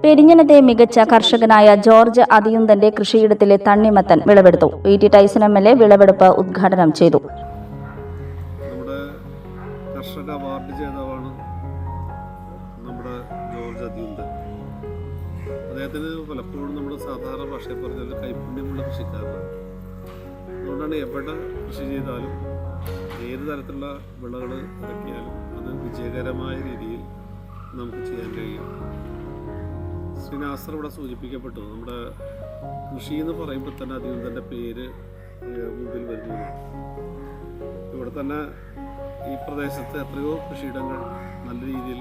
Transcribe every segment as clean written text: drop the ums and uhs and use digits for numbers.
പെരിഞ്ഞനത്തെ മികച്ച കർഷകനായ ജോർജ് അതിയുന്തന്റെ കൃഷിയിടത്തിലെ തണ്ണിമത്തൻ വിളവെടുത്തു. VT ടൈസൺ MLA വിളവെടുപ്പ് ഉദ്ഘാടനം ചെയ്തു. നമ്മുടെ കർഷക അവാർഡ് ജേതാവാണ് നമ്മുടെ ജോർജ് അതിയുന്തൻ. അദ്ദേഹത്തിന് പലപ്പോഴും നമ്മൾ സാധാരണ ഭാഷയിൽ പറഞ്ഞാൽ കൈപ്പുണ്യമുള്ള കൃഷിക്കാരനാണ്. അതുകൊണ്ടാണ് എവിടെ കൃഷി ചെയ്താലും ഏത് തരത്തിലുള്ള വിളകൾ ഇറക്കിയാലും അത് വിജയകരമായ രീതിയിൽ നമുക്ക് ചെയ്യാൻ കഴിയും. ശ്രീ നാസർ ഇവിടെ സൂചിപ്പിക്കപ്പെട്ടു. നമ്മുടെ കൃഷി എന്ന് പറയുമ്പോൾ തന്നെ അതിയുന്തൻ്റെ പേര് മുമ്പിൽ വരുന്നതാണ്. ഇവിടെ തന്നെ ഈ പ്രദേശത്ത് എത്രയോ കൃഷിയിടങ്ങൾ നല്ല രീതിയിൽ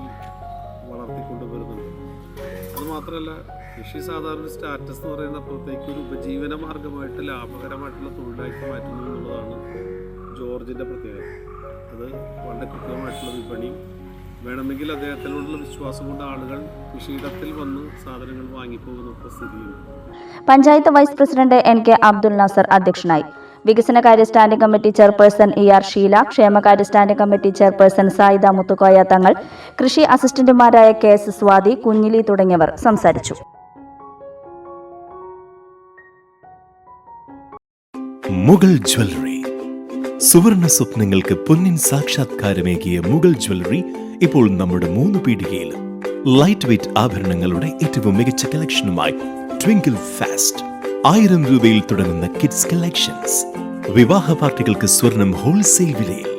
വളർത്തിക്കൊണ്ടുവരുന്നുണ്ട്. അതുമാത്രമല്ല, കൃഷി സാധാരണ സ്റ്റാറ്റസ് എന്ന് പറയുന്ന അപ്പുറത്തേക്ക് ഒരു ഉപജീവന മാർഗമായിട്ട് ലാഭകരമായിട്ടുള്ള തൊഴിലാക്കി മാറ്റുന്നു എന്നുള്ളതാണ് ജോർജിൻ്റെ പ്രത്യേകത. അത് വളരെ കൃത്യമായിട്ടുള്ള വിപണി വേണമെങ്കിൽ അദ്ദേഹത്തിനോടുള്ള വിശ്വാസം കൊണ്ട് ആളുകൾ കൃഷിയിടത്തിൽ വന്ന് സാധനങ്ങൾ വാങ്ങിപ്പോകുന്ന സ്ഥിതിയുണ്ട്. Panchayat vice president NK Abdul Nasar അധ്യക്ഷനായി. വികസനകാര്യ standing committee chairperson ER Sheela, ക്ഷേമകാര്യ standing committee chairperson Sayida Muthukoya Thangal, കൃഷി അസിസ്റ്റന്റുമാരായ KS സ്വാതി, കുഞ്ഞിലി തുടങ്ങിയവർ സംസാരിച്ചു. മുഗൾ ജ്വല്ലറി. സുവർണ സ്വപ്നങ്ങൾക്ക് പൊന്നിൻ സാക്ഷാത്കാരമേകിയ മുഗൾ ജ്വല്ലറി ഇപ്പോൾ നമ്മുടെ 3 പീടികയിലും. ലൈറ്റ് വെയ്റ്റ് ആഭരണങ്ങളുടെ ഏറ്റവും മികച്ച കളക്ഷനുമായി ട്വിങ്കിൾ ഫാസ്റ്റ്. 1000 രൂപയിൽ തുടങ്ങുന്ന കിഡ്സ് കളക്ഷൻസ്. വിവാഹ പാർട്ടികൾക്ക് സ്വർണം ഹോൾസെയിൽ വിലയിൽ.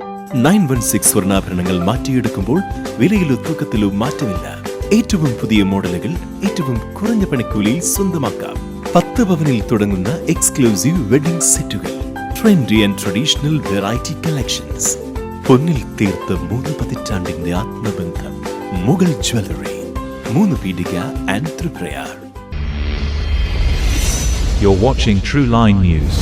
916 സ്വർണ്ണാഭരണങ്ങൾ മാറ്റിയെടുക്കുമ്പോൾ വിലയിലോ തൂക്കത്തിലോ മാറ്റമില്ല. ഏറ്റവും പുതിയ മോഡലുകൾ ഏറ്റവും കുറഞ്ഞ പണിക്കൂലിയിൽ സ്വന്തമാക്കാം. 10 പവനിൽ തുടങ്ങുന്ന എക്സ്ക്ലൂസീവ് വെഡിംഗ് സെറ്റുകൾ. Trendy and traditional variety collections. പൊന്നിൽ തീർത്ത 3 പതിറ്റാണ്ടിന്റെ ആത്മബന്ധം. Mughal jewellery, 3 Peedika and Triprayar. You're watching True Line News.